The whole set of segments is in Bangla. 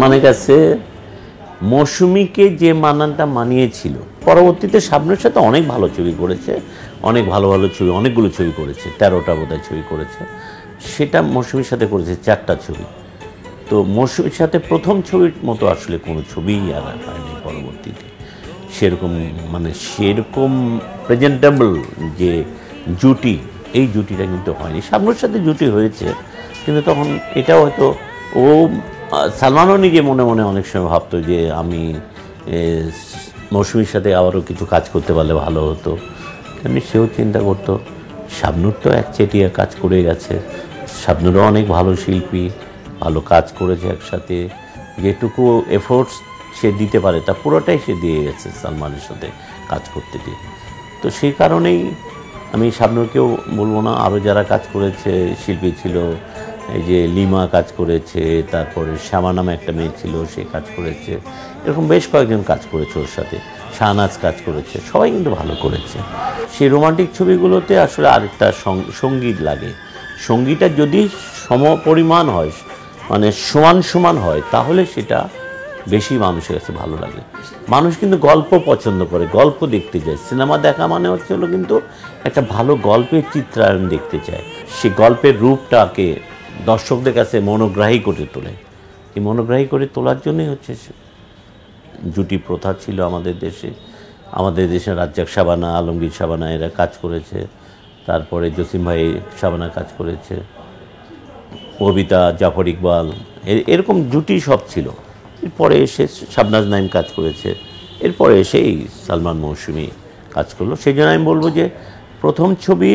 আমার কাছে মৌসুমীকে যে মানানটা মানিয়েছিল, পরবর্তীতে শাবনূরের সাথে অনেক ভালো ছবি করেছে, অনেক ভালো ভালো ছবি, অনেকগুলো ছবি করেছে, 13টা বোধহয় ছবি করেছে। সেটা মৌসুমীর সাথে করেছে 4টা ছবি। তো মৌসুমীর সাথে প্রথম ছবির মতো আসলে কোনো ছবিই আর হয়নি পরবর্তীতে। সেরকম সেরকম প্রেজেন্টেবল যে জুটি, এই জুটিটা কিন্তু হয়নি। শাবনূরের সাথে জুটি হয়েছে, কিন্তু তখন এটাও হয়তো ও সালমানও নিজে মনে মনে অনেক সময় ভাবতো যে আমি মৌসুমীর সাথে আবারও কিছু কাজ করতে পারলে ভালো হতো। তেমনি সেও চিন্তা করতো। শাবনূর তো একচেটিয়া কাজ করে গেছে, শাবনূরও অনেক ভালো শিল্পী, ভালো কাজ করেছে একসাথে। যেটুকু এফোর্টস সে দিতে পারে তা পুরোটাই সে দিয়ে গেছে সালমানের সাথে কাজ করতে গিয়ে। তো সেই কারণেই আমি শাবনূরকেও বলবো না, আরও যারা কাজ করেছে শিল্পী ছিল, এই যে লিমা কাজ করেছে, তারপরে শ্যামা নামে একটা মেয়ে ছিল, সে কাজ করেছে, এরকম বেশ কয়েকজন কাজ করেছে ওর সাথে, শাহনাজ কাজ করেছে, সবাই কিন্তু ভালো করেছে। সেই রোমান্টিক ছবিগুলোতে আসলে আরেকটা সঙ্গীত লাগে। সঙ্গীতটা যদি সমপরিমাণ হয়, সমান সমান হয়, তাহলে সেটা বেশি মানুষের কাছে ভালো লাগে। মানুষ কিন্তু গল্প পছন্দ করে, গল্প দেখতে যায়। সিনেমা দেখা মানে হলো কিন্তু একটা ভালো গল্পের চিত্রায়ন দেখতে চায়। সে গল্পের রূপটাকে দর্শকদের কাছে মনোগ্রাহী করে তোলে। এই মনোগ্রাহী করে তোলার জন্যই হচ্ছে জুটি প্রথা ছিল আমাদের দেশে। আমাদের দেশে রাজ্জাক শাবানা, আলমগীর শাবানা এরা কাজ করেছে, তারপরে জসিম ভাই শাবানা কাজ করেছে, কবিতা, জাফর ইকবাল, এরকম জুটি সব ছিল। এরপরে এসে শাবনাজ নাইম কাজ করেছে, এরপরে এসেই সালমান মৌসুমী কাজ করলো। সেই জন্য আমি বলবো যে প্রথম ছবি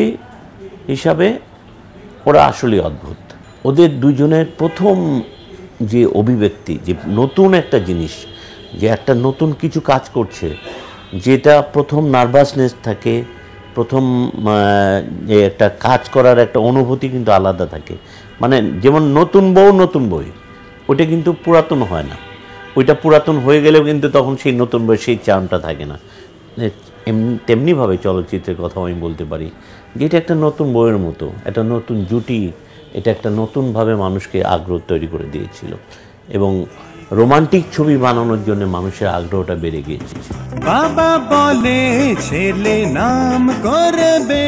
হিসাবে ওরা আসলেই অদ্ভুত। ওদের দুজনের প্রথম যে অভিব্যক্তি, যে নতুন একটা জিনিস, যে একটা নতুন কিছু কাজ করছে, যেটা প্রথম নার্ভাসনেস থাকে, প্রথম যে একটা কাজ করার একটা অনুভূতি কিন্তু আলাদা থাকে। যেমন নতুন বউ নতুন বই, ওইটা কিন্তু পুরাতন হয় না। ওইটা পুরাতন হয়ে গেলেও কিন্তু তখন সেই নতুন বই সেই চার্মটা থাকে না। তেমনিভাবে চলচ্চিত্রের কথা আমি বলতে পারি যে এটা একটা নতুন বইয়ের মতো, একটা নতুন জুটি, এটা একটা নতুনভাবে মানুষকে আগ্রহ তৈরি করে দিয়েছিল, এবং রোমান্টিক ছবি বানানোর জন্য মানুষের আগ্রহটা বেড়ে গিয়েছে। বাবা বলে ছেলে নাম করবে।